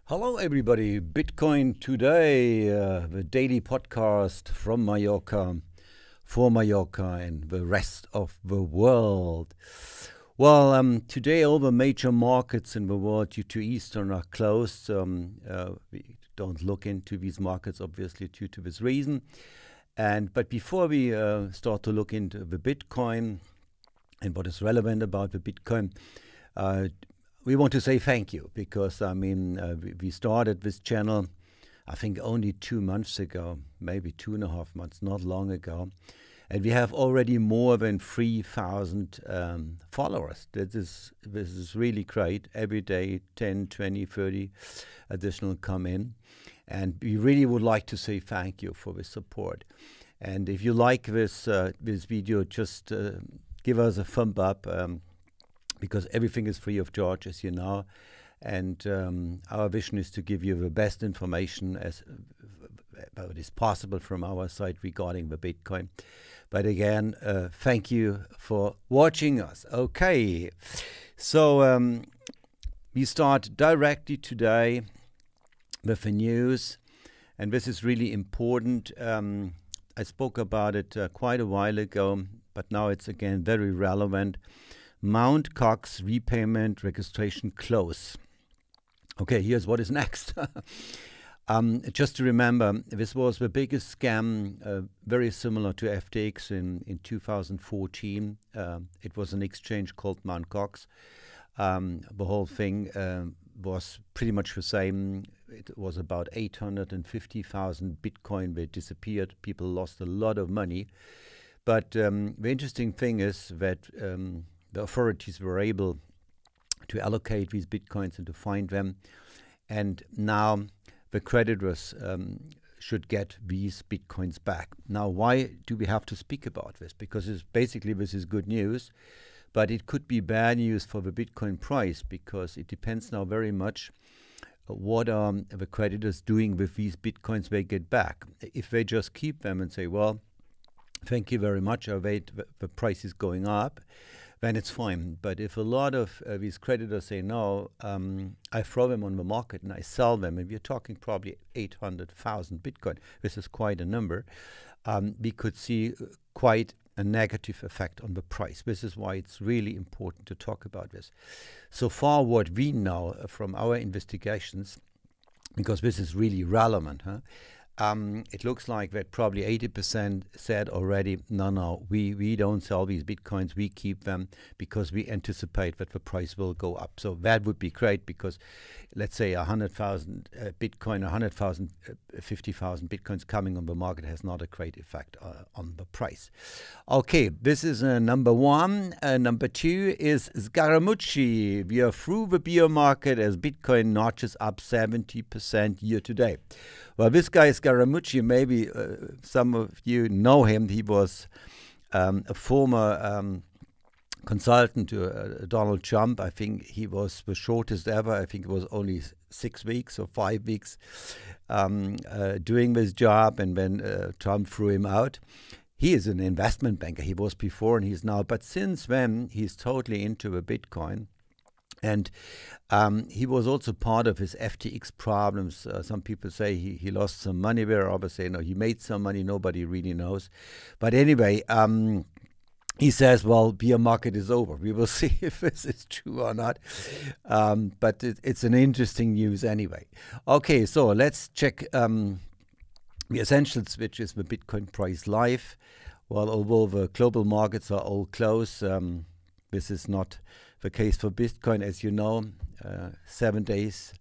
Hello, everybody. Bitcoin today, the daily podcast from Mallorca, for Mallorca and the rest of the world. Well, today all the major markets in the world due to Easter are closed. We don't look into these markets, obviously, due to this reason. But before we start to look into the Bitcoin and what is relevant about the Bitcoin, we want to say thank you because, we started this channel, I think, only 2 months ago, maybe 2.5 months, not long ago. And we have already more than 3,000 followers. This is really great. Every day, 10, 20, 30 additional come in. And we really would like to say thank you for the support. And if you like this video, just give us a thumb up. Because everything is free of charge, as you know, and our vision is to give you the best information as it is possible from our side regarding the Bitcoin. But again, thank you for watching us. Okay, so we start directly today with the news, and this is really important. I spoke about it quite a while ago, but now it's again very relevant. Mt. Gox repayment registration close. Okay, here's what is next. Just to remember, this was the biggest scam, very similar to FTX in 2014. It was an exchange called Mt. Gox. The whole thing was pretty much the same. It was about 850,000 Bitcoin. They disappeared. People lost a lot of money. But the interesting thing is that the authorities were able to allocate these Bitcoins and to find them. And now the creditors should get these Bitcoins back. Now, why do we have to speak about this? Because basically this is good news, but it could be bad news for the Bitcoin price because it depends now very much what are the creditors doing with these Bitcoins they get back. If they just keep them and say, well, thank you very much, I wait, the price is going up, then it's fine. But if a lot of these creditors say, no, I throw them on the market and I sell them, and we're talking probably 800,000 Bitcoin, this is quite a number, we could see quite a negative effect on the price. This is why it's really important to talk about this. So far, what we know from our investigations, because this is really relevant, it looks like that probably 80% said already, no, we don't sell these Bitcoins, we keep them because we anticipate that the price will go up. So that would be great because let's say 100,000 Bitcoin, 100,000, 50,000 Bitcoins coming on the market has not a great effect on the price. Okay, this is number one. Number two is Scaramucci. We are through the bear market as Bitcoin notches up 70% year to date. Well, this guy Scaramucci, maybe some of you know him. He was a former consultant to Donald Trump. I think he was the shortest ever. I think it was only 6 weeks or 5 weeks doing this job, and then Trump threw him out. He is an investment banker. He was before and he's now. But since then, he's totally into the Bitcoin. And he was also part of his FTX problems. Some people say he lost some money there. Others say, no, he made some money. Nobody really knows. But anyway, he says, well, bear market is over. We will see if this is true or not. But it's an interesting news anyway. Okay, so let's check the essentials, which is the Bitcoin price live. Well, although the global markets are all closed, this is not the case for Bitcoin, as you know, 7 days,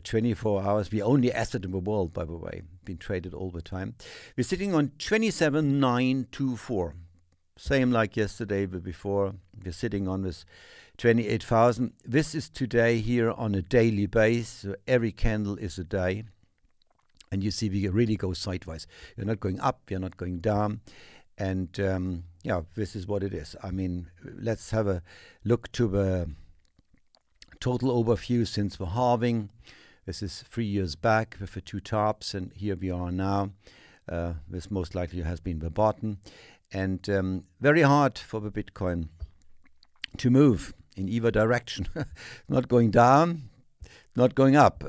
24 hours. The only asset in the world, by the way, been traded all the time. We're sitting on 27,924. Same like yesterday, but before. We're sitting on this 28,000. This is today here on a daily base. So every candle is a day. And you see we really go sideways. You're not going up, you're not going down. And yeah, this is what it is. I mean, let's have a look to the total overview since the halving. This is 3 years back with the two tops, and here we are now. This most likely has been the bottom. And very hard for the Bitcoin to move in either direction. Not going down, not going up.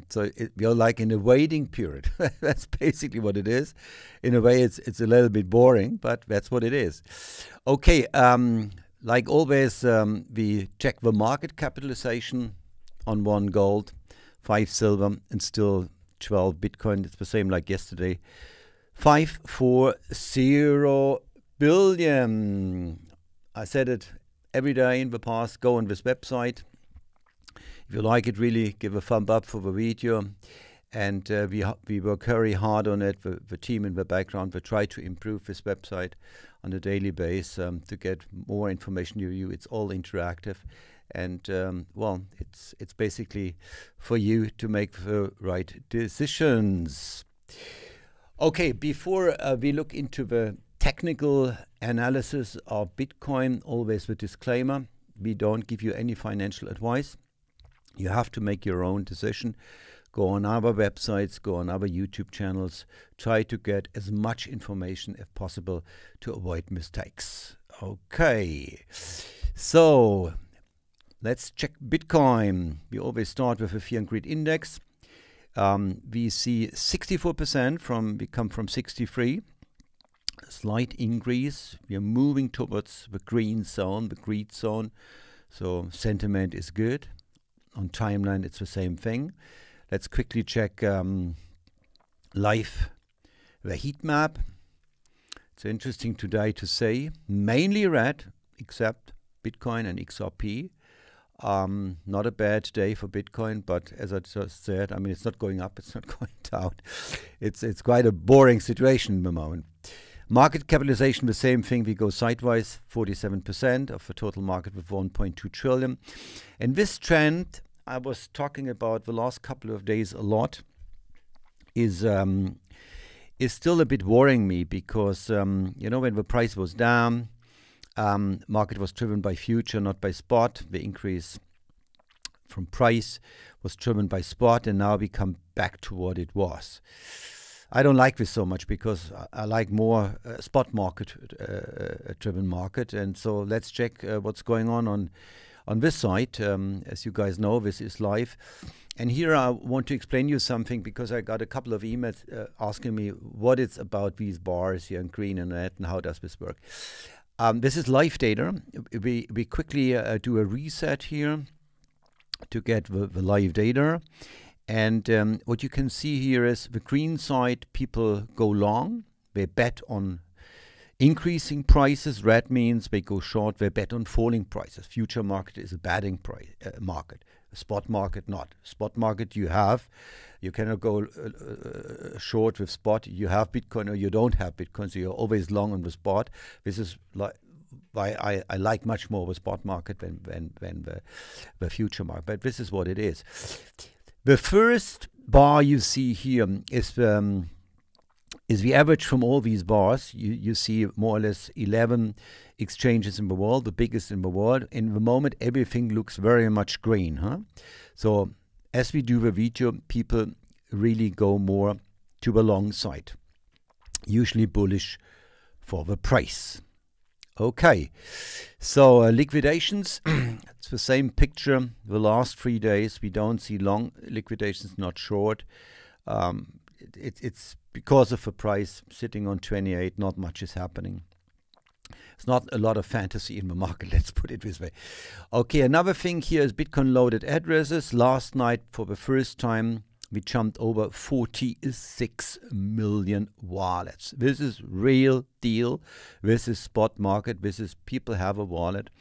So you're like in a waiting period. That's basically what it is. In a way, it's a little bit boring, but that's what it is. Okay, like always, we check the market capitalization on 1 gold, 5 silver, and still 12 Bitcoin. It's the same like yesterday. 540 billion. I said it every day in the past. Go on this website. If you like it, really give a thumb up for the video. And we work very hard on it. The team in the background, we try to improve this website on a daily basis to get more information to you. It's all interactive. And, well, it's basically for you to make the right decisions. Okay, before we look into the technical analysis of Bitcoin, always the disclaimer, we don't give you any financial advice. You have to make your own decision. Go on our websites, go on our YouTube channels, try to get as much information as possible to avoid mistakes. Okay, so let's check Bitcoin. We always start with a fear and greed index. We see 64% we come from 63. A slight increase. We are moving towards the green zone, the greed zone. So sentiment is good. On timeline, it's the same thing. Let's quickly check live the heat map. It's interesting today to say mainly red, except Bitcoin and XRP. Not a bad day for Bitcoin, but as I just said, I mean, it's not going up, it's not going down. It's quite a boring situation at the moment. Market capitalization, the same thing. We go sideways, 47% of the total market with 1.2 trillion. And this trend I was talking about the last couple of days a lot is still a bit worrying me because, you know, when the price was down, market was driven by future, not by spot. The increase from price was driven by spot, and now we come back to what it was. I don't like this so much because I like more spot market driven market. And so let's check what's going on this side. As you guys know, this is live. And here I want to explain you something because I got a couple of emails asking me what it's about these bars here in green and red and how does this work. This is live data. We quickly do a reset here to get the live data. And what you can see here is the green side, people go long. They bet on increasing prices. Red means they go short. They bet on falling prices. Future market is a betting market. A spot market, not. Spot market you cannot go short with spot. You have Bitcoin or you don't have Bitcoin, so you're always long on the spot. This is why I like much more the spot market than the future market. But this is what it is. The first bar you see here is the average from all these bars. You see more or less 11 exchanges in the world, the biggest in the world. In the moment, everything looks very much green. So as we do the video, people really go more to the long side, usually bullish for the price. Okay, so liquidations, it's the same picture. The last 3 days, we don't see long liquidations, not short. It's because of the price sitting on 28, not much is happening. It's not a lot of fantasy in the market, let's put it this way. Okay, another thing here is Bitcoin loaded addresses. Last night, for the first time, we jumped over 46 million wallets. This is real deal. This is spot market. This is people have a wallet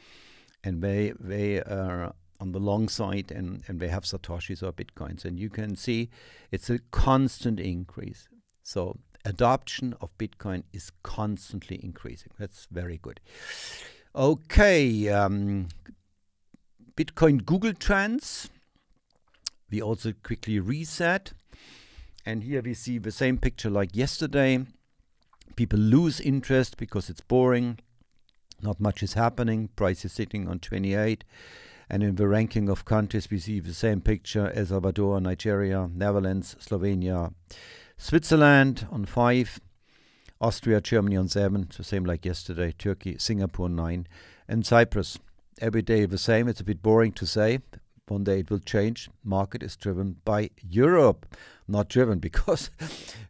and they are on the long side and they have Satoshis or Bitcoins. And you can see it's a constant increase. So adoption of Bitcoin is constantly increasing. That's very good. Okay, Bitcoin Google Trends. We also quickly reset. And here we see the same picture like yesterday. People lose interest because it's boring. Not much is happening. Price is sitting on 28. And in the ranking of countries, we see the same picture: El Salvador, Nigeria, Netherlands, Slovenia, Switzerland on 5, Austria, Germany on 7, the same like yesterday, Turkey, Singapore 9, and Cyprus. Every day the same. It's a bit boring to say. one day it will change. Market is driven by Europe, not driven because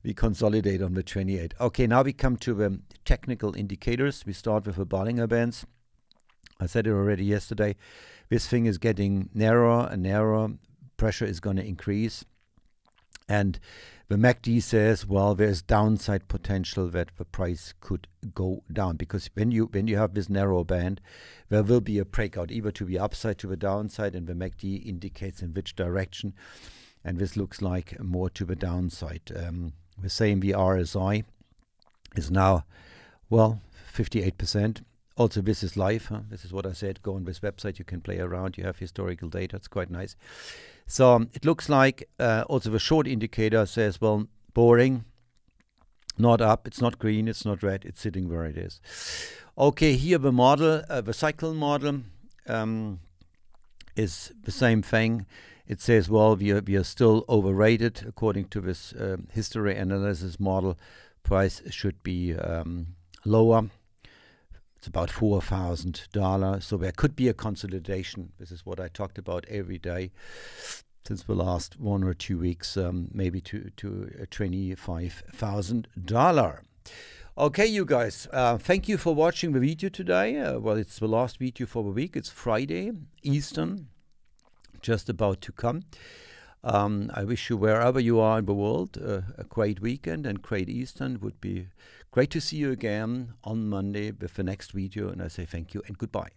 we consolidate on the 28. Okay, now we come to the technical indicators. We start with the Bollinger Bands. I said it already yesterday. This thing is getting narrower and narrower. Pressure is going to increase. And the MACD says, well, there's downside potential that the price could go down, because when you have this narrow band, there will be a breakout either to the upside, to the downside, and the MACD indicates in which direction. And this looks like more to the downside. The same, the RSI is now, well, 58%. Also, this is live. This is what I said. Go on this website. You can play around. You have historical data. It's quite nice. So it looks like also the short indicator says, well, boring, not up. It's not green. It's not red. It's sitting where it is. Okay, here the model, the cycle model is the same thing. It says, well, we are still overrated according to this history analysis model. Price should be lower. It's about $4,000. So there could be a consolidation. This is what I talked about every day since the last 1 or 2 weeks, maybe to $25,000. Okay, you guys, thank you for watching the video today. Well, it's the last video for the week. It's Friday, Eastern, just about to come. I wish you, wherever you are in the world, a great weekend and great Eastern. Would be great to see you again on Monday with the next video. And I say thank you and goodbye.